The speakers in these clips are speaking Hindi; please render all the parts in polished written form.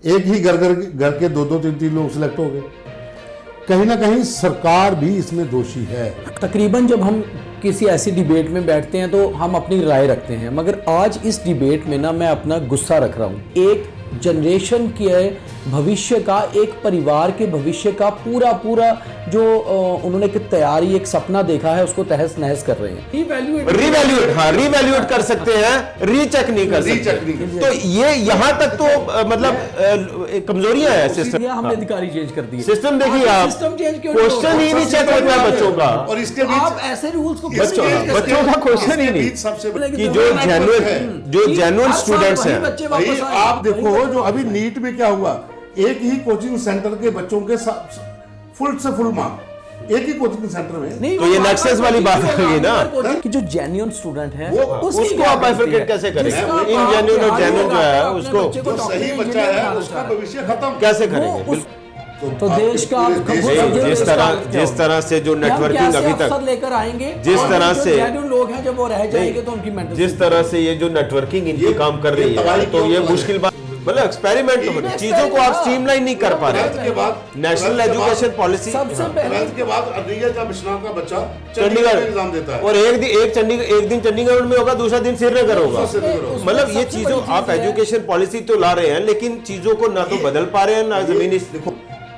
एक ही घर के दो दो तीन तीन लोग सिलेक्ट हो गए। कहीं ना कहीं सरकार भी इसमें दोषी है। तकरीबन जब हम किसी ऐसी डिबेट में बैठते हैं तो हम अपनी राय रखते हैं, मगर आज इस डिबेट में ना मैं अपना गुस्सा रख रहा हूँ। एक जनरेशन के भविष्य का, एक परिवार के भविष्य का पूरा जो उन्होंने एक तैयारी, एक सपना देखा है, उसको तहस नहस कर रहे हैं। रिवैल्यूएट कर सकते हैं, रीचेक नहीं कर सकते। तो ये यहाँ तक तो मतलब कमजोरियां हैं सिस्टम। हमने अधिकारी चेंज कर दिए। सिस्टम देखिए आप, सिस्टम चेंज क्यों? क्वेश्चन ही नहीं चेक होता है बच्चों का। और इसके बीच आप ऐसे रूल्स को बच्चों का क्वेश्चन ही नहीं सबसे कि जो जेन्युइन स्टूडेंट्स हैं। आप देखो जो अभी नीट में क्या हुआ, एक ही कोचिंग सेंटर के बच्चों के फुल से फुल मार्क एक ही कोचिंग सेंटर में। तो ये नक्सेस वाली बात होगी ना कि जो जेन्युइन स्टूडेंट है उसको आप बाइफरकेट कैसे करें? इनजेन्युइन और जेन्युइन जो है उसको, जो सही बच्चा है उसका भविष्य खत्म कैसे करेंगे? तो देश का जिस तरह से जो नेटवर्किंग अभी तक लेकर आएंगे, जिस तरह से लोग हैं जब वो रह जाएंगे तो उनकी मेंटल, जिस तरह से ये जो नेटवर्किंग इनकी काम कर रही है, तो ये मुश्किल बात, मतलब एक्सपेरिमेंट हो रही है, चीजों को आप स्ट्रीमलाइन नहीं कर पा रहे। नेशनल एजुकेशन पॉलिसी सबसे पहले के बाद का बच्चा चंडीगढ़ एग्जाम देता है और एक दिन चंडीगढ़ में होगा, दूसरा दिन श्रीनगर होगा। मतलब ये चीजों, आप एजुकेशन पॉलिसी तो ला रहे हैं लेकिन चीजों को ना तो बदल पा रहे हैं ना जमीनी।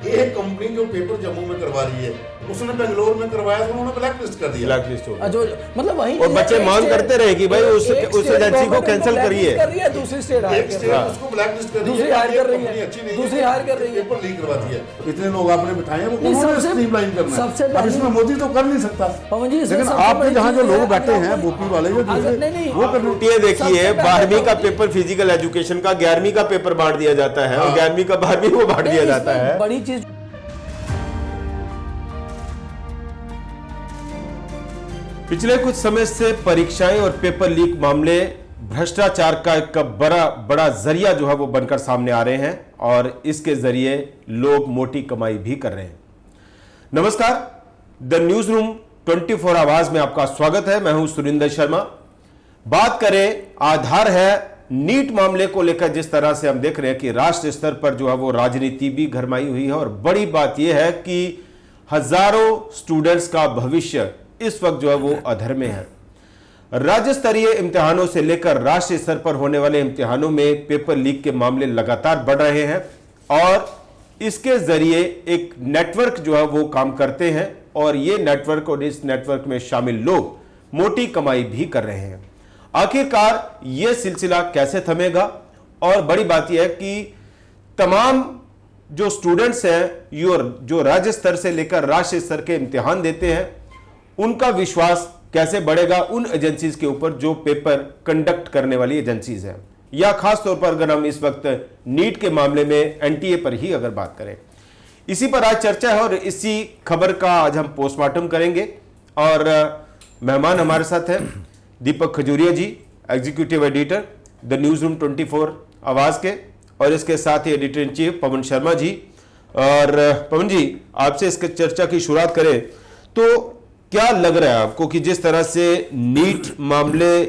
एक कंपनी जो पेपर जम्मू में करवा रही है, उसने बेंगलोर में करवाया तो उन्होंने ब्लैक लिस्ट कर दिया। ब्लैक लिस्ट हो गया। जो मतलब वही, और बच्चे मांग करते रहे कि भाई उस एजेंसी को कैंसिल करिए। दूसरी स्टेट उसको ब्लैक लिस्ट कर दूसरी हायर कर रही है, दूसरी हायर कर रही है, पेपर लीक करवाती है। इतने लोग आपने बिठाए हैं, वो उन्होंने स्ट्रीमलाइन करना है। अब इसमें मोदी तो कर नहीं सकता, लेकिन आपके जहाँ जो लोग बैठे हैं बोपी वाले जो वो करना। ये देखिए 12वीं का पेपर फिजिकल एजुकेशन का 11वीं का पेपर बांट दिया जाता है और 11वीं का 12वीं को बांट दिया जाता है। बड़ी चीज पिछले कुछ समय से परीक्षाएं और पेपर लीक मामले भ्रष्टाचार का एक बड़ा जरिया जो है वो बनकर सामने आ रहे हैं और इसके जरिए लोग मोटी कमाई भी कर रहे हैं। नमस्कार, द न्यूज रूम 24 आवाज में आपका स्वागत है। मैं हूं सुरिंदर शर्मा। बात करें, आधार है नीट मामले को लेकर। जिस तरह से हम देख रहे हैं कि राष्ट्र स्तर पर जो है वो राजनीति भी गरमाई हुई है और बड़ी बात यह है कि हजारों स्टूडेंट्स का भविष्य इस वक्त जो है वो अधर में है। राज्य स्तरीय इम्तिहानों से लेकर राष्ट्रीय स्तर पर होने वाले इम्तिहानों में पेपर लीक के मामले लगातार बढ़ रहे हैं और इसके जरिए एक नेटवर्क जो है वो काम करते हैं और ये नेटवर्क और इस नेटवर्क में शामिल लोग मोटी कमाई भी कर रहे हैं। आखिरकार ये सिलसिला कैसे थमेगा? और बड़ी बात यह है कि तमाम जो स्टूडेंट्स हैं जो राज्य स्तर से लेकर राष्ट्रीय स्तर के इम्तिहान देते हैं, उनका विश्वास कैसे बढ़ेगा उन एजेंसीज के ऊपर जो पेपर कंडक्ट करने वाली एजेंसीज हैं, या खास तौर पर अगर हम इस वक्त नीट के मामले में एनटीए पर ही अगर बात करें। इसी पर आज चर्चा है और इसी खबर का आज हम पोस्टमार्टम करेंगे। और मेहमान हमारे साथ हैं Deepak Khajuria ji, executive editor the news room 24 आवाज के, और इसके साथ ही editor in chief Pawan Sharma ji. और पवन जी, आपसे इसके चर्चा की शुरुआत करें तो क्या लग रहा है आपको कि जिस तरह से नीट मामले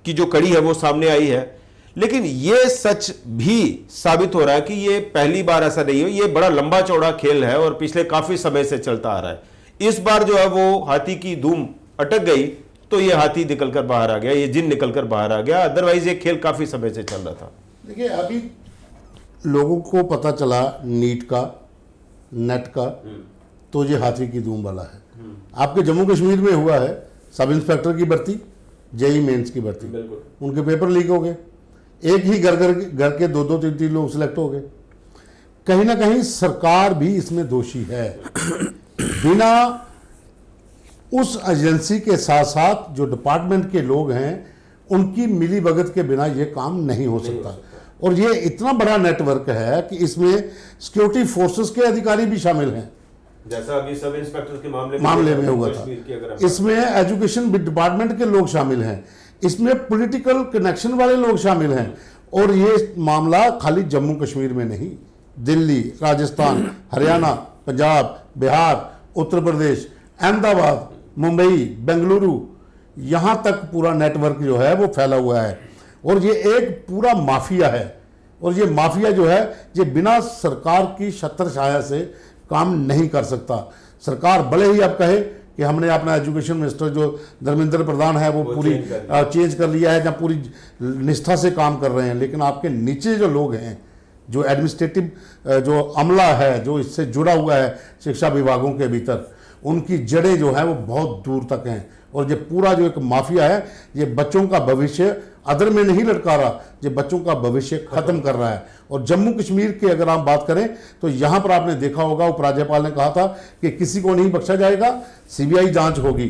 की जो कड़ी है वो सामने आई है, लेकिन ये सच भी साबित हो रहा है कि ये पहली बार ऐसा नहीं है, ये बड़ा लंबा चौड़ा खेल है और पिछले काफी समय से चलता आ रहा है। इस बार जो है वो हाथी की धूम अटक गई तो ये हाथी निकलकर बाहर आ गया, ये जिन निकलकर बाहर आ गया। अदरवाइज ये खेल काफी समय से चल रहा था। देखिए, अभी लोगों को पता चला नीट का, नेट का, तो ये हाथी की धूम वाला है। आपके जम्मू कश्मीर में हुआ है सब इंस्पेक्टर की भर्ती, जेई मेंस की भर्ती, उनके पेपर लीक हो गए। एक ही घर के दो दो तीन तीन लोग सिलेक्ट हो गए। कहीं ना कहीं सरकार भी इसमें दोषी है। बिना उस एजेंसी के साथ साथ जो डिपार्टमेंट के लोग हैं उनकी मिली भगत के बिना ये काम नहीं हो सकता। और ये इतना बड़ा नेटवर्क है कि इसमें सिक्योरिटी फोर्सेस के अधिकारी भी शामिल हैं, जैसा अभी सब इंस्पेक्टर के मामले में हुआ था। इसमें एजुकेशन डिपार्टमेंट के लोग शामिल हैं, इसमें पॉलिटिकल कनेक्शन वाले लोग शामिल हैं। और ये मामला खाली जम्मू कश्मीर में नहीं, दिल्ली, राजस्थान, हरियाणा, पंजाब, बिहार, उत्तर प्रदेश, अहमदाबाद, मुंबई, बेंगलुरु, यहाँ तक पूरा नेटवर्क जो है वो फैला हुआ है। और ये एक पूरा माफिया है और ये माफिया जो है ये बिना सरकार की छत्र छाया से काम नहीं कर सकता। सरकार भले ही अब कहे कि हमने अपना एजुकेशन मिनिस्टर जो धर्मेंद्र प्रधान है वो पूरी चेंज कर लिया है, या पूरी निष्ठा से काम कर रहे हैं, लेकिन आपके नीचे जो लोग हैं, जो एडमिनिस्ट्रेटिव जो अमला है, जो इससे जुड़ा हुआ है शिक्षा विभागों के भीतर, उनकी जड़ें जो है वो बहुत दूर तक हैं। और ये पूरा जो एक माफिया है ये बच्चों का भविष्य अदर में नहीं लटका रहा, ये बच्चों का भविष्य खत्म कर रहा है। और जम्मू कश्मीर की अगर आप बात करें तो यहाँ पर आपने देखा होगा उपराज्यपाल ने कहा था कि किसी को नहीं बख्शा जाएगा, सीबीआई जांच होगी।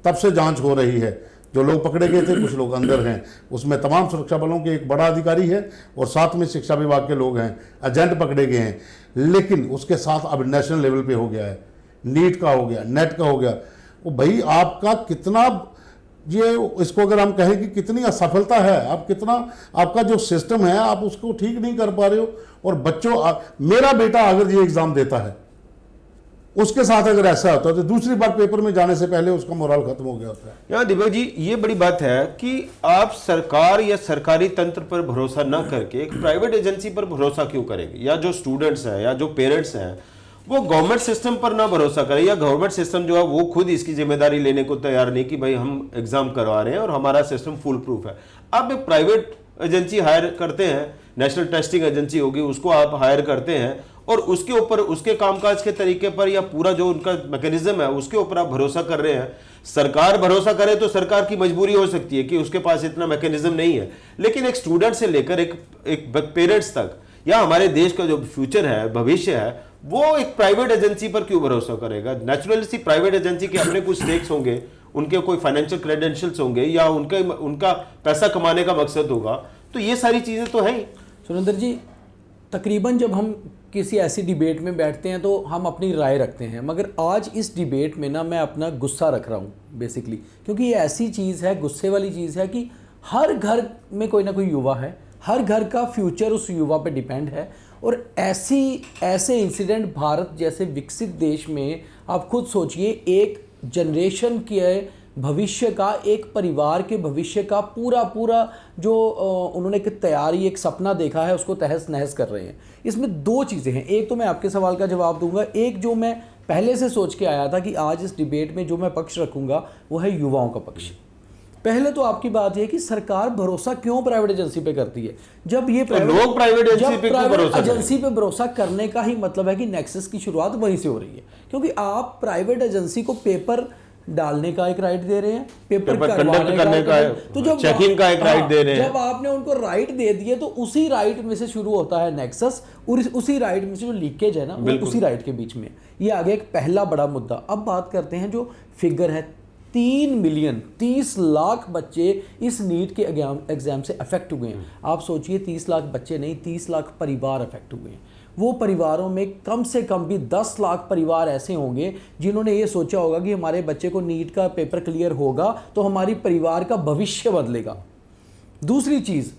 तब से जांच हो रही है। जो लोग पकड़े गए थे, कुछ लोग अंदर हैं, उसमें तमाम सुरक्षा बलों के एक बड़ा अधिकारी है और साथ में शिक्षा विभाग के लोग हैं, एजेंट पकड़े गए हैं। लेकिन उसके साथ अब नेशनल लेवल पे हो गया है, नीट का हो गया, नेट का हो गया। वो भाई आपका कितना ये इसको अगर हम कहें कि कितनी असफलता है, आप कितना आपका जो सिस्टम है आप उसको ठीक नहीं कर पा रहे हो। और बच्चों, मेरा बेटा अगर ये एग्जाम देता है, उसके साथ अगर ऐसा होता है तो दूसरी बार पेपर में जाने से पहले उसका मोरल खत्म हो गया होता है। यहाँ दीपक जी ये बड़ी बात है कि आप सरकार या सरकारी तंत्र पर भरोसा ना करके एक प्राइवेट एजेंसी पर भरोसा क्यों करेंगे, या जो स्टूडेंट्स हैं या जो पेरेंट्स हैं वो गवर्नमेंट सिस्टम पर ना भरोसा करें, या गवर्नमेंट सिस्टम जो है वो खुद इसकी जिम्मेदारी लेने को तैयार नहीं कि भाई हम एग्जाम करवा रहे हैं और हमारा सिस्टम फुल प्रूफ है। आप एक प्राइवेट एजेंसी हायर करते हैं, नेशनल टेस्टिंग एजेंसी होगी, उसको आप हायर करते हैं और उसके ऊपर उसके कामकाज के तरीके पर या पूरा जो उनका मैकेनिज्म है उसके ऊपर आप भरोसा कर रहे हैं। सरकार भरोसा करे तो सरकार की मजबूरी हो सकती है कि उसके पास इतना मैकेनिज्म नहीं है, लेकिन एक स्टूडेंट से लेकर एक पेरेंट्स तक या हमारे देश का जो फ्यूचर है, भविष्य है, वो एक प्राइवेट एजेंसी पर क्यों भरोसा करेगा। नेचुरली प्राइवेट एजेंसी के अपने कुछ स्टेक्स होंगे, उनके कोई फाइनेंशियल क्रेडेंशियल्स होंगे या उनका पैसा कमाने का मकसद होगा, तो ये सारी चीजें तो हैं ही। सुरेंद्र जी, तकरीबन जब हम किसी ऐसी डिबेट में बैठते हैं तो हम अपनी राय रखते हैं, मगर आज इस डिबेट में ना मैं अपना गुस्सा रख रहा हूँ बेसिकली, क्योंकि ये ऐसी चीज़ है, गुस्से वाली चीज़ है कि हर घर में कोई ना कोई युवा है, हर घर का फ्यूचर उस युवा पे डिपेंड है। और ऐसे इंसिडेंट भारत जैसे विकसित देश में आप खुद सोचिए, एक जनरेशन के भविष्य का, एक परिवार के भविष्य का पूरा जो उन्होंने एक तैयारी, एक सपना देखा है, उसको तहस नहस कर रहे हैं। इसमें दो चीज़ें हैं। एक तो मैं आपके सवाल का जवाब दूंगा, एक जो मैं पहले से सोच के आया था कि आज इस डिबेट में जो मैं पक्ष रखूंगा वो है युवाओं का पक्ष। पहले तो आपकी बात है कि सरकार भरोसा क्यों प्राइवेट एजेंसी पे करती है। जब ये लोग प्राइवेट एजेंसी पे भरोसा करने का ही मतलब है कि नेक्सस की शुरुआत वहीं से हो रही है, क्योंकि आप प्राइवेट एजेंसी को पेपर डालने का एक राइट दे रहे हैं, पेपर करने का, तो जब चेकिंग का एक राइट दे रहे हैं, जब आपने उनको राइट दे दिए तो उसी राइट में से शुरू होता है नेक्सस, और उसी राइट में से जो लीकेज है ना वो उसी राइट के बीच में। ये आगे एक पहला बड़ा मुद्दा। अब बात करते हैं जो फिगर है, 3 मिलियन 30 लाख बच्चे इस नीट के एग्जाम से अफेक्ट हुए हैं। आप सोचिए 30 लाख बच्चे नहीं, 30 लाख परिवार अफेक्ट हुए हैं। वो परिवारों में कम से कम भी 10 लाख परिवार ऐसे होंगे जिन्होंने ये सोचा होगा कि हमारे बच्चे को नीट का पेपर क्लियर होगा तो हमारी परिवार का भविष्य बदलेगा। दूसरी चीज़,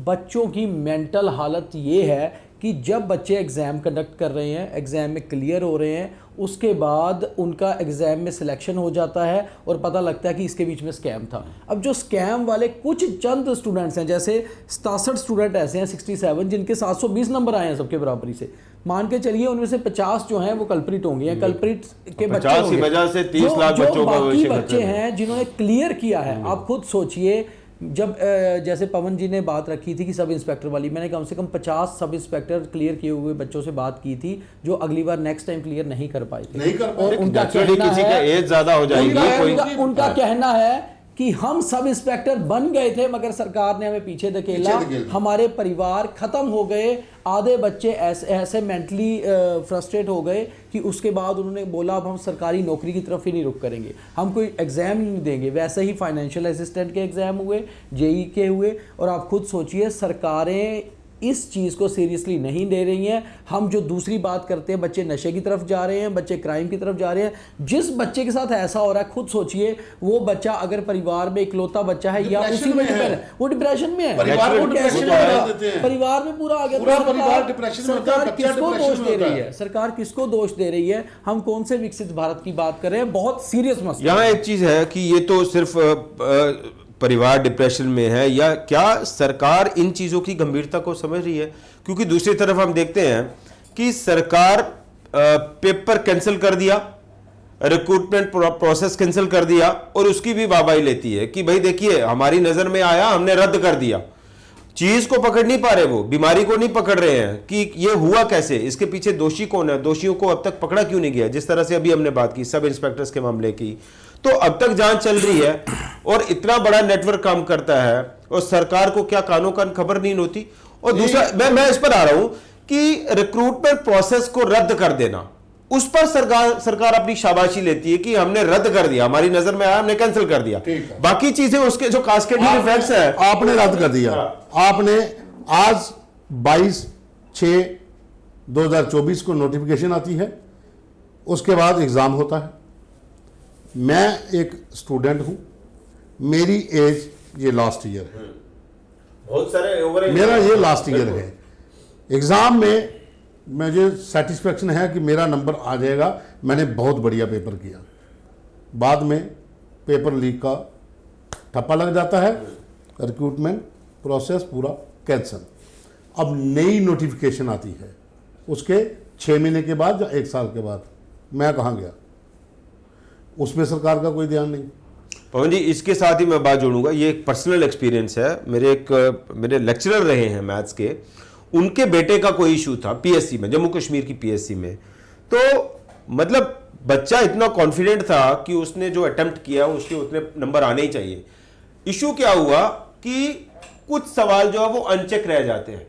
बच्चों की मेंटल हालत ये है कि जब बच्चे एग्ज़ाम कंडक्ट कर रहे हैं, एग्ज़ाम में क्लियर हो रहे हैं, उसके बाद उनका एग्ज़ाम में सिलेक्शन हो जाता है और पता लगता है कि इसके बीच में स्कैम था। अब जो स्कैम वाले कुछ चंद स्टूडेंट्स हैं, जैसे 67 स्टूडेंट ऐसे हैं, 67 जिनके 720 नंबर आए हैं सबके बराबरी से, मान के चलिए उनमें से 50 जो हैं वो कल्प्रिट होंगे, कल्प्रिट के बच्चे होंगे, वजह से 30 लाख बच्चों का बाकी बच्चे हैं जिन्होंने क्लियर किया है। आप खुद सोचिए, जब जैसे पवन जी ने बात रखी थी कि सब इंस्पेक्टर वाली, मैंने कम से कम 50 सब इंस्पेक्टर क्लियर किए हुए बच्चों से बात की थी जो अगली बार नेक्स्ट टाइम क्लियर नहीं कर पाए थे। और उनका कहना किसी का एज ज्यादा हो जाएगी, उनका कहना है कि हम सब इंस्पेक्टर बन गए थे मगर सरकार ने हमें पीछे धकेला, हमारे परिवार खत्म हो गए, आधे बच्चे ऐसे मेंटली फ्रस्ट्रेट हो गए कि उसके बाद उन्होंने बोला अब हम सरकारी नौकरी की तरफ ही नहीं रुख करेंगे, हम कोई एग्ज़ाम नहीं देंगे। वैसे ही फाइनेंशियल असिस्टेंट के एग्ज़ाम हुए, जेई के हुए, और आप खुद सोचिए सरकारें इस चीज़ को सीरियसली नहीं ले रही हैं। हम जो दूसरी बात करते हैं, बच्चे नशे की तरफ जा रहे हैं, बच्चे क्राइम की तरफ जा रहे हैं। जिस बच्चे के साथ ऐसा हो रहा है, खुद सोचिए वो बच्चा अगर परिवार में इकलौता बच्चा है या उसी में वो डिप्रेशन में है, परिवार में पूरा आ गया। सरकार किसको दोष दे रही है? सरकार किसको दोष दे रही है? हम कौन से विकसित भारत की बात कर रहे हैं? बहुत सीरियस मसला। यहाँ एक चीज है कि ये तो सिर्फ परिवार डिप्रेशन में है, या क्या सरकार इन चीज़ों की गंभीरता को समझ रही है? क्योंकि दूसरी तरफ हम देखते हैं कि सरकार पेपर कैंसिल कर दिया, रिक्रूटमेंट प्रोसेस कैंसिल कर दिया, और उसकी भी वाहवाही लेती है कि भाई देखिए हमारी नज़र में आया, हमने रद्द कर दिया। चीज को पकड़ नहीं पा रहे, वो बीमारी को नहीं पकड़ रहे हैं कि ये हुआ कैसे, इसके पीछे दोषी कौन है, दोषियों को अब तक पकड़ा क्यों नहीं गया। जिस तरह से अभी हमने बात की सब इंस्पेक्टर्स के मामले की, तो अब तक जांच चल रही है और इतना बड़ा नेटवर्क काम करता है और सरकार को क्या कानों कान खबर नहीं होती। और दूसरा मैं इस पर आ रहा हूं कि रिक्रूटमेंट प्रोसेस को रद्द कर देना, उस पर सरकार अपनी शाबाशी लेती है कि हमने रद्द कर दिया, हमारी नजर में आया, हमने कैंसिल कर दिया। बाकी चीजें उसके जो कास्केडिंग इफेक्ट्स है, आपने रद्द कर दिया। आपने आज 22/6/2024 को नोटिफिकेशन आती है, उसके बाद एग्जाम होता है। मैं एक स्टूडेंट हूं, मेरी एज ये लास्ट ईयर है, बहुत सारे मेरा ये लास्ट ईयर है। एग्जाम में मुझे सेटिस्फेक्शन है कि मेरा नंबर आ जाएगा, मैंने बहुत बढ़िया पेपर किया। बाद में पेपर लीक का ठप्पा लग जाता है, रिक्रूटमेंट प्रोसेस पूरा कैंसिल। अब नई नोटिफिकेशन आती है, उसके 6 महीने के बाद या 1 साल के बाद, मैं कहाँ गया, उसमें सरकार का कोई ध्यान नहीं। पवन जी, इसके साथ ही मैं बात जोड़ूंगा, ये एक पर्सनल एक्सपीरियंस है। मेरे लेक्चरर रहे हैं मैथ्स के, उनके बेटे का कोई इशू था पीएससी में, जम्मू कश्मीर की पीएससी में। तो मतलब बच्चा इतना कॉन्फिडेंट था कि उसने जो अटेम्प्ट किया उसके उतने नंबर आने ही चाहिए। इशू क्या हुआ कि कुछ सवाल जो है वो अनचेक रह जाते हैं,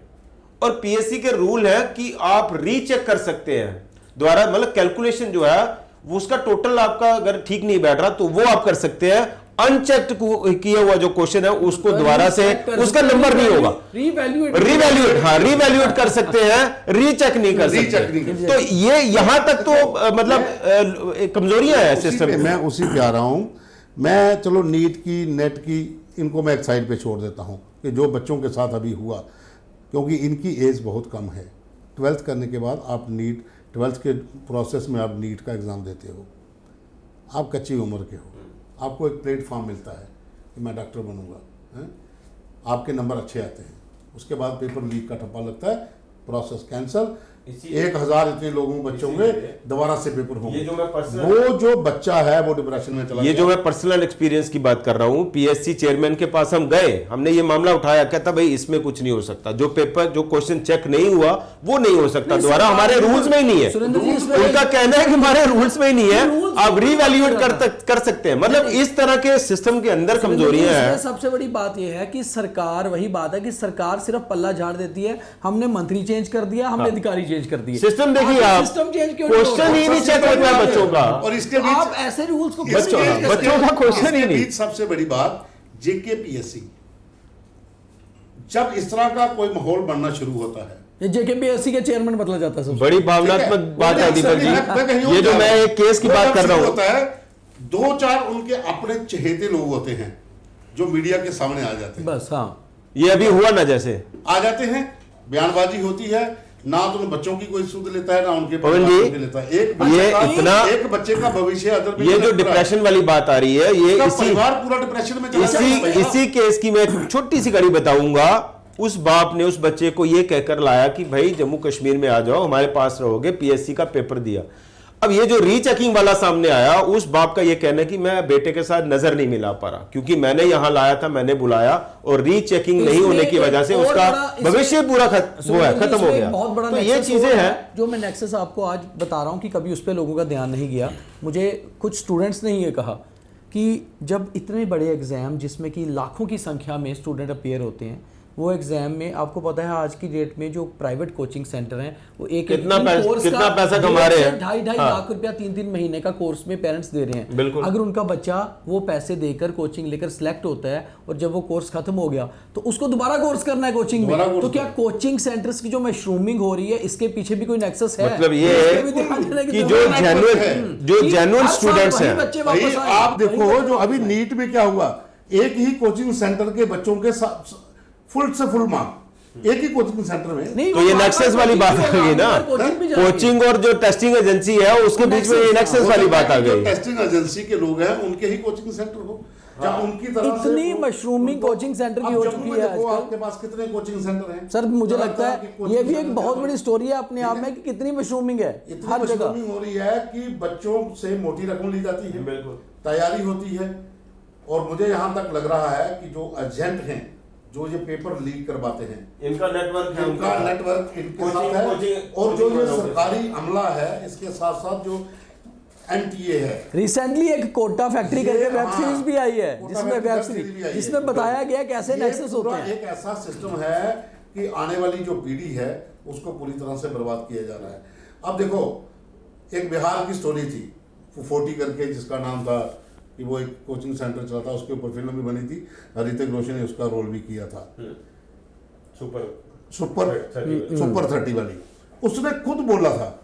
और पीएससी के रूल है कि आप रीचेक कर सकते हैं द्वारा, मतलब कैलकुलेशन जो है वो उसका टोटल आपका अगर ठीक नहीं बैठ रहा तो वो आप कर सकते हैं। अनचेक्ड किया हुआ जो क्वेश्चन है उसको दोबारा से उसका नंबर नहीं होगा, रिवैल्यूएट कर सकते हैं, रीचेक नहीं कर सकते। तो ये यहां तक तो मतलब कमजोरियां है सिस्टम में। मैं उसी पे आ रहा हूं। मैं चलो नीट की, नेट की, इनको मैं एक साइड पे छोड़ देता हूं कि जो बच्चों के साथ अभी हुआ, क्योंकि इनकी एज बहुत कम है। 12th करने के बाद आप नीट, 12th के प्रोसेस में आप नीट का एग्ज़ाम देते हो, आप कच्ची उम्र के हो, आपको एक प्लेटफॉर्म मिलता है कि मैं डॉक्टर बनूंगा, आपके नंबर अच्छे आते हैं, उसके बाद पेपर लीक का ठप्पा लगता है, प्रोसेस कैंसिल, 1000 इतने लोगों बच्चों में दोबारा से पेपर होंगे। वो जो बच्चा है वो डिप्रेशन में चला ये जो मैं पर्सनल एक्सपीरियंस की बात कर रहा हूं, पीएससी चेयरमैन के पास हम गए, हमने ये मामला उठाया, कहता भाई इसमें कुछ नहीं हो सकता, जो पेपर जो क्वेश्चन चेक नहीं हुआ वो नहीं हो सकता, दोबारा हमारे रूल्स में ही नहीं है। उनका कहना है कि हमारे रूल्स में ही नहीं है, आप रीवैल्यूएट कर सकते हैं। मतलब इस तरह के सिस्टम के अंदर कमजोरियां हैं। सबसे बड़ी बात यह है कि सरकार, वही बात है कि सरकार सिर्फ पल्ला झाड़ देती है, हमने मंत्री चेंज कर दिया, हमने अधिकारी चेंज कर दिए। सिस्टम देखिए आप, सिस्टम चेंज क्यों क्वेश्चन ही नहीं चेक होता है बच्चों का, और इसके बीच आप ऐसे रूल्स को बच्चों का क्वेश्चन ही नहीं। सबसे बड़ी बात जेकेपीएससी, जब इस तरह का कोई माहौल बनना शुरू होता है, ये जेकेपीएससी के चेयरमैन बदला जाता है। बड़ी भावनात्मक बात है दीपक जी, ये जो मैं एक केस की बात कर रहा हूं, होता है 2-4 उनके अपने चहेते लोग होते हैं जो मीडिया के सामने आ जाते हैं, बस। हाँ, ये अभी हुआ ना, जैसे आ जाते हैं, बयानबाजी होती है, ना तो उन बच्चों की कोई सुध लेता है, ना उनके पवन जी लेता है। एक बच्चे का भविष्य, ये जो डिप्रेशन वाली बात आ रही है, ये परिवार पूरा डिप्रेशन में चला जाता है। इसी केस की मैं छोटी सी कड़ी बताऊंगा। उस बाप ने उस बच्चे को ये कहकर लाया कि भाई जम्मू कश्मीर में आ जाओ, हमारे पास रहोगे, पीएससी का पेपर दिया। अब ये जो रीचेकिंग वाला सामने आया, उस बाप का ये कहना है कि मैं बेटे के साथ नजर नहीं मिला पा रहा, क्योंकि मैंने यहां लाया था, मैंने बुलाया, और रीचेकिंग नहीं होने की वजह से उसका भविष्य पूरा खत्म हो गया। बहुत बड़ा तो ये चीजें हैं जो मैं नेक्सस आपको आज बता रहा हूं कि कभी उस पर लोगों का ध्यान नहीं गया। मुझे कुछ स्टूडेंट्स ने ये कहा कि जब इतने बड़े एग्जाम जिसमें कि लाखों की संख्या में स्टूडेंट अपीयर होते हैं, वो एग्जाम में आपको पता है आज की डेट में जो प्राइवेट कोचिंग सेंटर हैं वो कितना पैसा कमा रहे हैं, 2.5 लाख रुपया 3 महीने का कोर्स में पेरेंट्स दे रहे हैं। अगर उनका बच्चा वो पैसे देकर कोचिंग लेकर सिलेक्ट होता है और जब वो कोर्स खत्म हो गया तो उसको दोबारा कोर्स करना है कोचिंग में, तो क्या कोचिंग सेंटर्स की जो मशरूमिंग हो रही है इसके पीछे भी कोई नेक्सस है? मतलब ये है कि जो जेन्युइन स्टूडेंट्स हैं, आप देखो जो अभी नीट में क्या हुआ, एक ही कोचिंग सेंटर के बच्चों के फुल से फुल मार्क एक ही कोचिंग सेंटर में, तो ये नेक्सस वाली बात आ गई ना, कोचिंग और जो टेस्टिंग एजेंसी है उसके बीच में ये नेक्सस वाली बात आ गई। टेस्टिंग एजेंसी के लोग हैं उनके ही कोचिंग सेंटर हो, जब उनकी तरफ से इतनी मशरूमिंग कोचिंग सेंटर की अब हो जम्मू चुकी में है देखो, आजकल। आपके पास कितने कोचिंग सेंटर हैं सर मुझे तरह लगता तरह के है कोचिंग ये भी एक सेंटर बहुत हैं। बड़ी स्टोरी है अपने आप में कि कितनी मशरूमिंग है इतनी हर जगह। मशरूमिंग हो रही है कि बच्चों से मोटी रकम ली जाती है, बिल्कुल तैयारी होती है। और मुझे यहाँ तक लग रहा है कि जो एजेंट हैं जो ये पेपर लीक करवाते हैं, इनका नेटवर्क है, इनका नेटवर्क इनके साथ है। कोचिंग- और जो ये कोचिंग सरकारी अमला है, इसके साथ साथ जो NTA है, रिसेंटली एक कोटा फैक्ट्री ये, करके वेब हाँ, सीरीज भी आई है कोटा जिसमें फैक्ट्री वेब वेब सीरीज भी आई सीरीज है। जिसमें बताया गया कैसे ये नेक्सस होते पूरा हैं। एक ऐसा सिस्टम है कि आने वाली जो पीढ़ी है उसको पूरी तरह से बर्बाद किया जा रहा है। अब देखो, एक बिहार की स्टोरी थी 40 करके, जिसका नाम था कि वो एक कोचिंग सेंटर चला था, उसके ऊपर फिल्म भी बनी थी, ऋतिक रोशन ने उसका रोल भी किया था, सुपर 30 वाली। उसने खुद बोला था,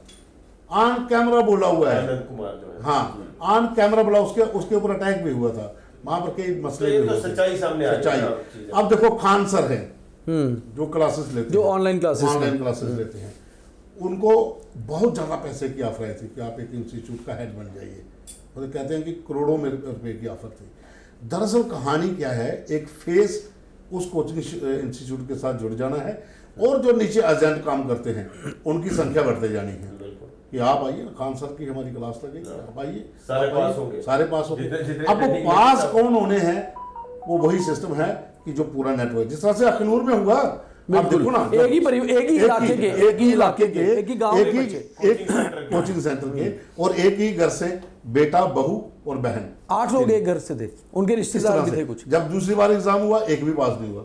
ऑन कैमरा बोला हुआ है, आनंद कुमार जो है। हाँ ऑन कैमरा बोला, उसके ऊपर अटैक भी हुआ था, वहां पर कई मसले तो ये भी तो हुए थे। सच्चाई सामने आ रही है सच्चाई। ना, चीज़ें। अब देखो, खान सर हैं जो क्लासेस लेते जो हैं, ऑनलाइन क्लासेस ऑनलाइन क्लासेस लेते हैं, उनको बहुत ज्यादा पैसे की ऑफर आई थी कि आप एक इंस्टीट्यूट का हेड बन जाइए। मतलब कहते हैं कि करोड़ों में रुपए की ऑफर थी। दरअसल कहानी क्या है, एक फेस उस कोचिंग इंस्टीट्यूट के साथ जुड़ जाना है और जो नीचे एजेंट काम करते हैं उनकी संख्या बढ़ते जानी है कि आप आइए, खान सर की हमारी क्लास लगेगी, आप आइए, सारे आप पास आइए, होंगे। सारे पास होंगे। जितने अब वो training पास में- कौन होने हैं, वो वही सिस्टम है कि जो पूरा नेटवर्क, जिस तरह से अखनूर में हुआ, आप देखो ना, एक ही इलाके के, एक ही इलाके के, एक ही गांव के बच्चे। एक कोचिंग सेंटर के, और एक ही घर से बेटा, बहू और बहन, 8 लोग एक घर से थे, उनके इस रिश्तेदार तरह भी थे से। कुछ। जब दूसरी बार एग्जाम हुआ, एक भी पास नहीं हुआ।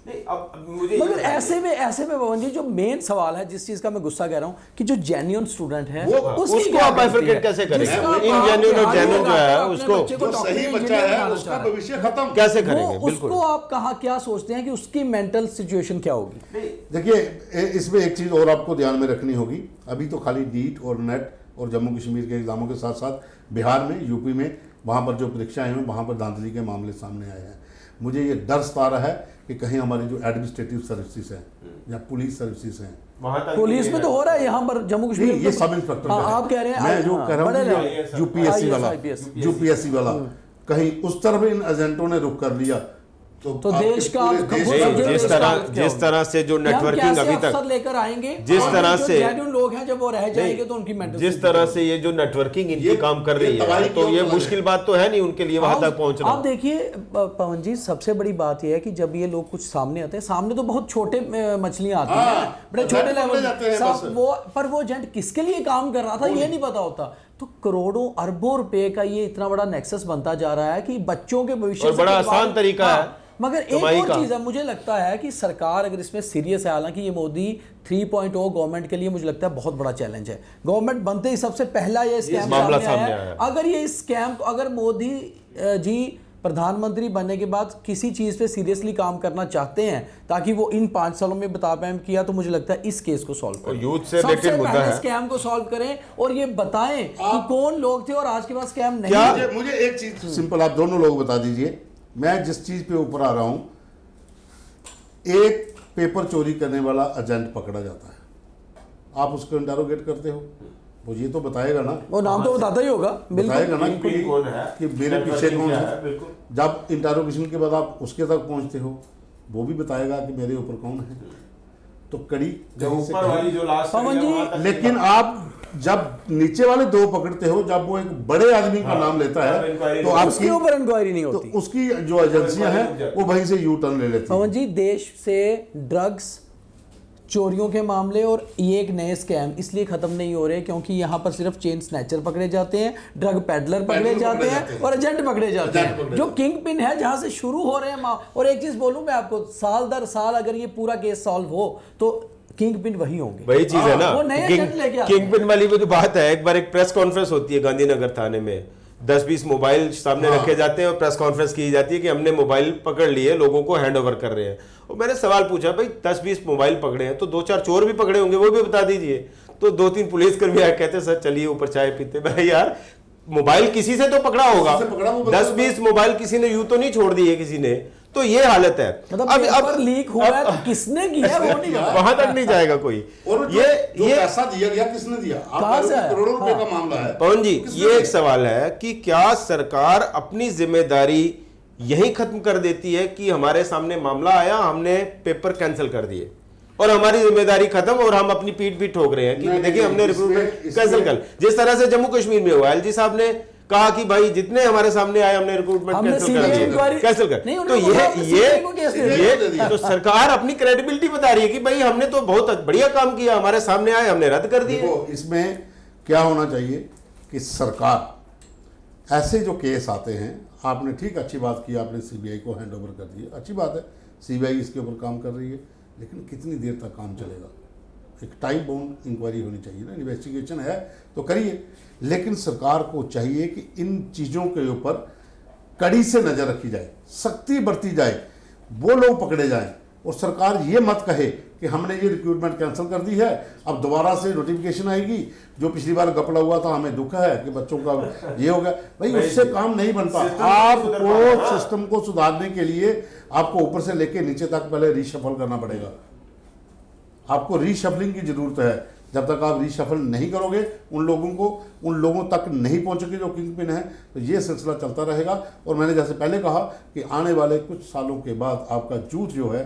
नहीं, अब मुझे मगर ऐसे में पवन जी, जो मेन सवाल है, जिस चीज का मैं गुस्सा कह रहा हूँ कि जो जेन्युइन स्टूडेंट है वो- उसकी उसको क्या आप गलती bifurcate है? कैसे करें? जिसका वो आप ingenuine और हाथ genuine जो लगाकर है, अपने उसको- बच्चे को जो डॉक्टर सही या बच्चा इंजीनियर है बनाना उसका चाह रहे हैं। भविष्य खत्म। कैसे वो करेंगे? बिल्कुल उसको आप कहाँ क्या सोचते हैं कि उसकी मेंटल सिचुएशन क्या होगी? देखिए, इसमें एक चीज और आपको ध्यान में रखनी होगी। अभी तो खाली नीट और नेट और जम्मू कश्मीर के एग्जामों के साथ साथ बिहार में, यूपी में, वहां पर जो परीक्षाएं हुई, वहां पर धांधली के मामले सामने आए हैं। मुझे ये डर सता रहा है कि कहीं हमारी जो एडमिनिस्ट्रेटिव सर्विसेज हैं या पुलिस सर्विसेज हैं, वहां तक पुलिस में तो हो रहा है, यहाँ पर जम्मू कश्मीर नहीं, में ये तो- सब इंस्पेक्टर हाँ, का है। आप कह रहे हैं मैं जो हाँ, कह रहा बड़े हूँ लेवल- कि यूपीएससी वाला, IAS, यूपीएससी वाला, कहीं उस तरफ इन एजेंटों ने रुख कर लिया तो आपके देश का पूरे आप देश खुद का- समझे जिस देश तरह का हालत क्या जिस होगी? तरह से जो कि हम नेटवर्किंग कैसे अभी तक अफसर लेकर आएंगे, जिस और तरह जो से- genuine लोग हैं जब वो रह जाएंगे तो उनकी मेंटल जिस तरह से ये जो नेटवर्किंग इनकी ये- काम कर ये रही तबाही है, की तो ओर ये चला मुश्किल बात तो है नहीं उनके लिए वहां तक पहुंचना। आप देखिए पवन जी, सबसे बड़ी बात यह है कि जब ये लोग कुछ सामने आते हैं, सामने तो बहुत छोटे मछलियां आती हाँ, हैं, बड़े एजेंट छोटे पकड़े लेवल जाते हैं बस। पर वो एजेंट किसके लिए काम कर रहा था ये नहीं पता होता। तो करोड़ों अरबों रुपए का ये इतना बड़ा नेक्सस बनता जा रहा है कि बच्चों के भविष्य और से बड़ा खिलवाड़- आसान तरीका हाँ, है मगर एक कमाई और का। चीज है, मुझे लगता है कि सरकार अगर इसमें सीरियस है, हालांकि ये मोदी 3.0 गवर्नमेंट के लिए मुझे लगता है बहुत बड़ा चैलेंज है। गवर्नमेंट बनते ही सबसे पहला ये स्कैम मामला सामने सामने आया आया। है। अगर ये इस स्कैम को, अगर मोदी जी प्रधानमंत्री बनने के बाद किसी चीज पे सीरियसली काम करना चाहते हैं ताकि वो इन 5 सालों में बता पाए किया, तो मुझे लगता है इस केस को सॉल्व करें, यूथ से रिलेटेड मुद्दा है। स्कैम को सॉल्व करें और ये बताएं कि कौन लोग थे और आज के बाद स्कैम नहीं क्या- है। मुझे एक चीज सिंपल आप दोनों लोग बता दीजिए। मैं जिस चीज पे ऊपर आ रहा हूं, एक पेपर चोरी करने वाला एजेंट पकड़ा जाता है, आप उसको इंटरोगेट करते हो, वो ये तो बताएगा ना, वो नाम तो बताता ही होगा, बताएगा ना किंग पिन कौन है, कि मेरे पीछे नेटवर्किंग कौन क्या है। है, बिल्कुल। जब इंटरोगेशन के बाद आप उसके तक पहुंचते हो, वो भी बताएगा कि मेरे ऊपर कौन है। तो कड़ी जो कहीं से ऊपर वाली कहीं- जो लास्ट पवन जी, लेकिन आप जब नीचे वाले 2 पकड़ते हो, जब वो एक बड़े आदमी का नाम लेता तब है, इंक्वायरी तो नहीं उसके आपकी ऊपर इंक्वायरी नहीं तो होती। उसकी जो एजेंसियां हैं वो वहीं से यू टर्न ले लेती पवन हैं। जी, देश से ड्रग्स चोरियों के मामले और ये एक नए स्कैम इसलिए खत्म नहीं हो रहे क्योंकि यहाँ पर सिर्फ चेन स्नैचर पकड़े जाते हैं, ड्रग पेडलर पकड़े जाते हैं और एजेंट पकड़े जाते हैं। जो किंग पिन है जहाँ से शुरू हो रहे हैं। और एक चीज बोलूं मैं आपको, साल दर साल अगर ये पूरा केस सॉल्व हो तो किंग पिन वही होंगे। वही चीज है ना, वो नए एजेंट लेके आते किंग पिन वाली वो जो बात है, एक बार एक प्रेस कॉन्फ्रेंस होती है गांधीनगर थाने में, 10-20 मोबाइल सामने रखे जाते हैं और प्रेस कॉन्फ्रेंस की जाती है कि हमने मोबाइल पकड़ लिए, लोगों को हैंड ओवर कर रहे हैं। और मैंने सवाल पूछा, भाई 10-20 मोबाइल पकड़े हैं तो 2-4 चोर भी पकड़े होंगे, वो भी बता दीजिए। तो 2-3 पुलिसकर्मी आए, कहते सर चलिए ऊपर चाय पीते। मैं यार, मोबाइल किसी से तो पकड़ा होगा, किसी से पकड़ा, वो बता 10-20 मोबाइल किसी ने यूं तो नहीं छोड़ दिए किसी ने, तो ये हालत है। मतलब पेपर लीक हुआ है तो किसने किया वो नहीं पता। वहां तक नहीं जाएगा कोई। और जो पैसा दिया गया किसने दिया? कहां से आया? करोड़ों रुपए का मामला है। पवन जी, ये एक सवाल है कि क्या सरकार अपनी जिम्मेदारी यही खत्म कर देती है कि हमारे सामने मामला आया, हमने पेपर कैंसिल कर दिए और हमारी जिम्मेदारी खत्म और हम अपनी पीठ भी ठोक रहे हैं कि देखिए हमने रिक्रूटमेंट कैंसिल कर, जिस तरह से जम्मू कश्मीर में हुआ, एलजी साहब ने कहा कि भाई जितने हमारे सामने आए हमने रिक्रूटमेंट कैंसिल कर दिया, कैंसिल कर। तो ये तो सरकार अपनी क्रेडिबिलिटी बता रही है कि भाई हमने तो बहुत बढ़िया काम किया, हमारे सामने आए हमने रद्द कर दिए। देखो इसमें क्या होना चाहिए कि सरकार ऐसे जो केस आते हैं, आपने ठीक अच्छी बात की, आपने सीबीआई को हैंडओवर कर दिया, अच्छी बात है, सीबीआई इसके ऊपर काम कर रही है, लेकिन कितनी देर तक काम चलेगा? एक टाइम बाउंड इंक्वायरी होनी चाहिए ना, इन्वेस्टिगेशन है तो करिए, लेकिन सरकार को चाहिए कि इन चीज़ों के ऊपर कड़ी से नज़र रखी जाए, सख्ती बरती जाए, वो लोग पकड़े जाएं और सरकार ये मत कहे कि हमने ये रिक्रूटमेंट कैंसिल कर दी है, अब दोबारा से नोटिफिकेशन आएगी, जो पिछली बार गपड़ा हुआ था हमें दुख है कि बच्चों का ये हो गया। भाई उससे काम नहीं बनता। आपको सिस्टम को सुधारने के लिए आपको ऊपर से लेके नीचे तक पहले रीशफल करना पड़ेगा। आपको रीशफलिंग की जरूरत है। जब तक आप रीशफल नहीं करोगे, उन लोगों तक नहीं पहुंचोगे जो किंग पिन है, तो ये सिलसिला चलता रहेगा। और मैंने जैसे पहले कहा कि आने वाले कुछ सालों के बाद आपका जूथ जो है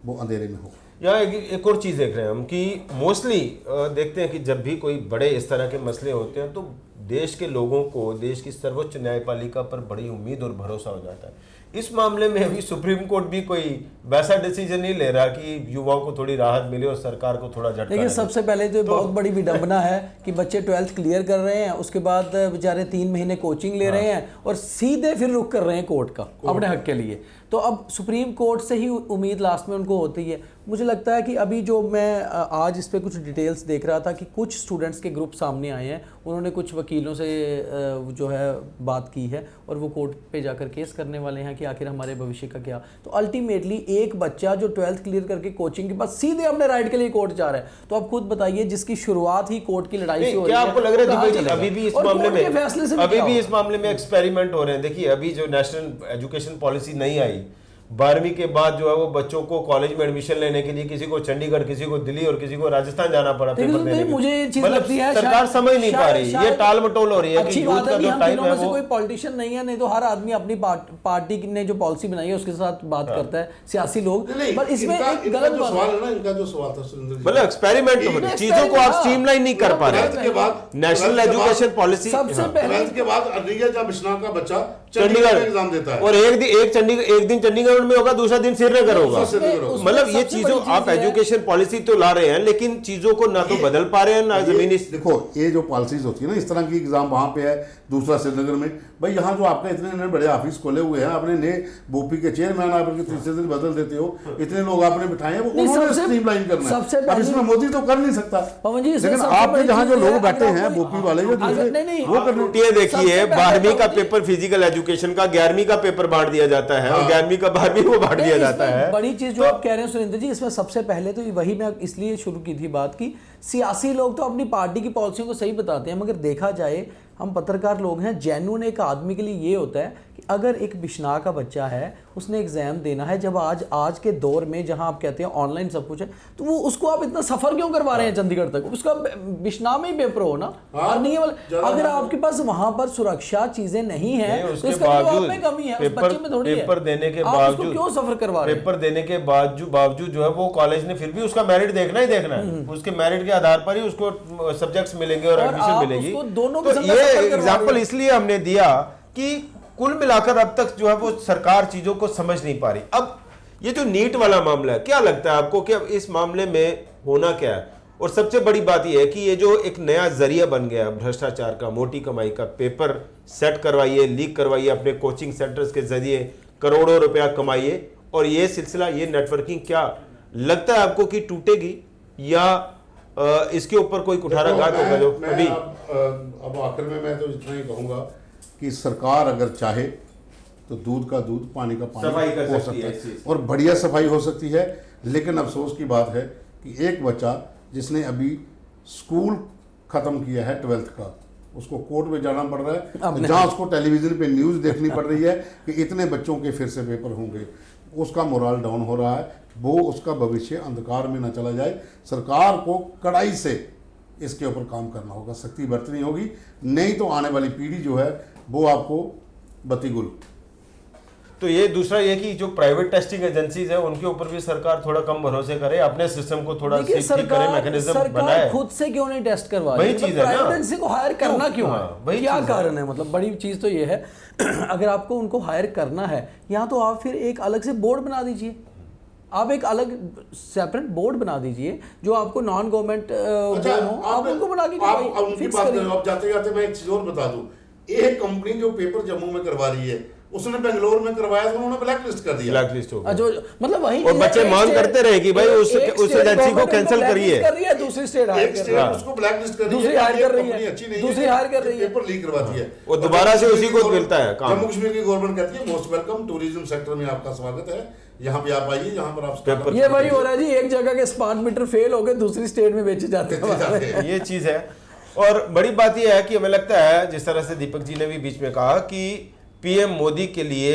वो अंधेरे में होगा। यहाँ एक और चीज़ देख रहे हैं हम कि मोस्टली देखते हैं कि जब भी कोई बड़े इस तरह के मसले होते हैं तो देश के लोगों को देश की सर्वोच्च न्यायपालिका पर बड़ी उम्मीद और भरोसा हो जाता है। इस मामले में अभी सुप्रीम कोर्ट भी कोई वैसा डिसीजन नहीं ले रहा कि युवाओं को थोड़ी राहत मिले और सरकार को थोड़ा झटका। देखिए सबसे पहले तो बहुत बड़ी विडंबना है कि बच्चे 12th क्लियर कर रहे हैं, उसके बाद बेचारे 3 महीने कोचिंग ले रहे हैं और सीधे फिर रुख कर रहे हैं कोर्ट का अपने हक के लिए। तो अब सुप्रीम कोर्ट से ही उम्मीद लास्ट में उनको होती है। मुझे लगता है कि अभी जो मैं आज इस पे कुछ डिटेल्स देख रहा था कि कुछ स्टूडेंट्स के ग्रुप सामने आए हैं, उन्होंने कुछ वकीलों से जो है बात की है और वो कोर्ट पे जाकर केस करने वाले हैं कि आखिर हमारे भविष्य का क्या। तो अल्टीमेटली एक बच्चा जो 12th क्लियर करके कोचिंग के बाद सीधे अपने राइट के लिए कोर्ट जा रहा है, तो आप खुद बताइए जिसकी शुरुआत ही कोर्ट की लड़ाई से हो रही है, आपको लग रहा है अभी भी इस मामले में एक्सपेरिमेंट हो रहे हैं? देखिए अभी जो नेशनल एजुकेशन पॉलिसी नहीं आई, 12वीं के बाद जो है वो बच्चों को कॉलेज में एडमिशन लेने के लिए किसी को चंडीगढ़, किसी को दिल्ली और किसी को राजस्थान जाना पड़ा पेपर देने के लिए। मुझे ये चीज लगती है सरकार समझ नहीं पा रही, ये टाल मटोल हो रही है कि यूथ का जो टाइम है वो। कोई पॉलिटिशियन नहीं है, नहीं तो हर आदमी अपनी पार्टी ने जो पॉलिसी बनाई है उसके साथ बात करता है, सियासी लोग। पर इसमें एक गलत सवाल है ना, इनका जो सवाल था सुरेंद्र जी, मतलब एक्सपेरिमेंट हो रही है, चीजों को आप स्ट्रीमलाइन नहीं कर पा रहे। नेशनल एजुकेशन पॉलिसी सबसे पहले के बाद अरनिया बिश्नाह का बच्चा चंडीगढ़ एग्जाम देता है और एक दिन चंडीगढ़ में होगा, दूसरा दिन श्रीनगर होगा। मतलब ये चीजों आप एजुकेशन पॉलिसी तो ला रहे हैं लेकिन चीजों को ना तो बदल पा रहे हैं ना जमीनी। देखो ये जो पॉलिसीज होती है ना, इस तरह की एग्जाम वहां पे है, दूसरा श्रीनगर में। भाई यहाँ जो आपने इतने बड़े ऑफिस खोले हुए हैं, आपने नए बोपी के चेयरमैन आपके तीसरे दिन बदल देते हो, इतने लोग आपने बिठाए हैं, वो उन्होंने स्ट्रीमलाइन करना है। अब इसमें मोदी तो कर नहीं सकता, लेकिन आपके जहाँ जो लोग बैठे हैं बोपी वाले जो वो करने। देखिए 12वीं का पेपर फिजिकल एजुकेशन का 11वीं का पेपर बांट दिया जाता है और 11वीं का 12वीं को बांट दिया जाता है। बड़ी चीज जो आप कह रहे हैं सुरेंद्र जी, इसमें सबसे पहले तो वही मैं इसलिए शुरू की थी बात की, सियासी लोग तो अपनी पार्टी की पॉलिसियों को सही बताते हैं, मगर देखा जाए हम पत्रकार लोग हैं, जेन्युइन एक आदमी के लिए ये होता है कि अगर एक बिश्नाह का बच्चा है, उसने एग्जाम देना है, जब आज के दौर में जहां आप कहते हैं ऑनलाइन सब कुछ है, तो वो उसको आप इतना सफर क्यों करवा रहे हैं चंडीगढ़ तक? उसका बिश्नाह में ही पेपर हो ना। और नहीं अगर आपके पास वहां पर सुरक्षा चीजें नहीं है तो इसका मतलब में कमी है, उस बच्चे में थोड़ी है। पेपर देने के बावजूद क्यों सफर करवा रहे हैं? पेपर देने के बावजूद जो है वो कॉलेज ने फिर भी उसका मेरिट देखना ही देखना है, उसके मेरिट के आधार पर ही उसको सब्जेक्ट्स मिलेंगे और एडमिशन मिलेगी। तो ये एग्जाम्पल इसलिए हमने दिया कि कुल मिलाकर अब तक जो है वो सरकार चीजों को समझ नहीं पा रही। अब ये जो नीट वाला मामला है, क्या लगता है आपको कि अब इस मामले में होना क्या है? और सबसे बड़ी बात यह है कि ये जो एक नया जरिया बन गया भ्रष्टाचार का, मोटी कमाई का, पेपर सेट करवाइए, लीक करवाइए, अपने कोचिंग सेंटर्स के जरिए करोड़ों रुपया कमाइए, और ये सिलसिला, ये नेटवर्किंग क्या लगता है आपको कि टूटेगी या इसके ऊपर कोई कुठाराघात होगा? जो अभी अब आखिर में मैं तो इतना ही कहूंगा कि सरकार अगर चाहे तो दूध का दूध, पानी का पानी सफाई कर हो सकती सकता है है और बढ़िया सफाई हो सकती है। लेकिन अफसोस की बात है कि एक बच्चा जिसने अभी स्कूल खत्म किया है 12th का, उसको कोर्ट में जाना पड़ रहा है, जहां उसको टेलीविजन पे न्यूज़ देखनी पड़ रही है कि इतने बच्चों के फिर से पेपर होंगे। उसका मोरल डाउन हो रहा है, वो उसका भविष्य अंधकार में न चला जाए। सरकार को कड़ाई से इसके ऊपर काम करना होगा, सख्ती बरतनी होगी, नहीं तो आने वाली पीढ़ी जो है वो आपको बत्तीगुल। तो ये दूसरा ये कि जो प्राइवेट टेस्टिंग एजेंसीज है उनके ऊपर भी सरकार थोड़ा कम भरोसे करे, अपने सिस्टम को थोड़ा देखिए, ठीक करे, मैकेनिज्म बनाए। सरकार खुद से क्यों नहीं टेस्ट करवा रही? वही चीज है ना, प्राइवेट एजेंसी को हायर करना क्यों है? वही क्या चीज कारण है? मतलब बड़ी चीज तो ये है अगर आपको उनको हायर करना है या तो आप फिर एक अलग से बोर्ड बना दीजिए, आप एक अलग सेपरेट बोर्ड बना दीजिए जो आपको नॉन गवर्नमेंट हो, आप उनको बना के आप उनकी बात करें। आप जाते जाते मैं एक चीज और बता दूं, एक कंपनी जो पेपर जम्मू में करवा रही है उसने बेंगलोर में करवाया तो उन्होंने ब्लैक लिस्ट कर दिया। ब्लैक लिस्ट हो गया। जो मतलब वही और बच्चे मांग करते रहे कि भाई उस एजेंसी को कैंसिल करिए। दूसरी स्टेट हायर एक स्टेट उसको ब्लैक लिस्ट कर रही है, दूसरी हायर कर रही कंपनी है, अच्छी नहीं दूसरी हायर कर रही है, पेपर लीक करवाती है, वो दोबारा से उसी को मिलता है काम। जम्मू कश्मीर की गवर्नमेंट कहती है मोस्ट वेलकम, टूरिज्म सेक्टर में आपका स्वागत है, यहाँ पे आप आइए, यहाँ पर आप पेपर ये वही हो रहा है जी, एक जगह के स्मार्ट मीटर फेल हो गए दूसरी स्टेट में बेचे जाते हैं। ये चीज है। और बड़ी बात यह है कि हमें लगता है जिस तरह से दीपक जी ने भी बीच में कहा कि पीएम मोदी के लिए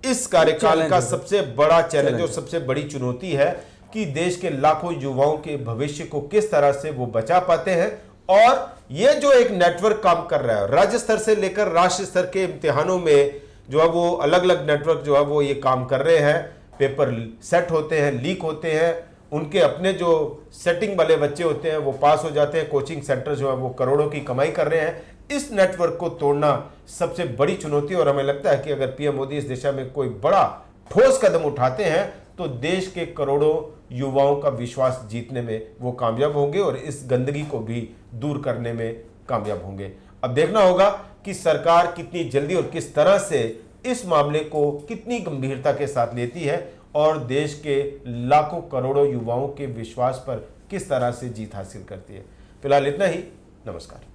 इस कार्यकाल का सबसे बड़ा चैलेंज और सबसे बड़ी चुनौती है कि देश के लाखों युवाओं के भविष्य को किस तरह से वो बचा पाते हैं। और ये जो एक नेटवर्क काम कर रहा है, राज्य स्तर से लेकर राष्ट्रीय स्तर के इम्तिहानों में जो है वो अलग अलग नेटवर्क जो है वो ये काम कर रहे हैं, पेपर सेट होते हैं, लीक होते हैं, उनके अपने जो सेटिंग वाले बच्चे होते हैं वो पास हो जाते हैं, कोचिंग सेंटर जो है वो करोड़ों की कमाई कर रहे हैं। इस नेटवर्क को तोड़ना सबसे बड़ी चुनौती, और हमें लगता है कि अगर पीएम मोदी इस दिशा में कोई बड़ा ठोस कदम उठाते हैं तो देश के करोड़ों युवाओं का विश्वास जीतने में वो कामयाब होंगे और इस गंदगी को भी दूर करने में कामयाब होंगे। अब देखना होगा कि सरकार कितनी जल्दी और किस तरह से इस मामले को कितनी गंभीरता के साथ लेती है और देश के लाखों करोड़ों युवाओं के विश्वास पर किस तरह से जीत हासिल करती है। फिलहाल इतना ही, नमस्कार।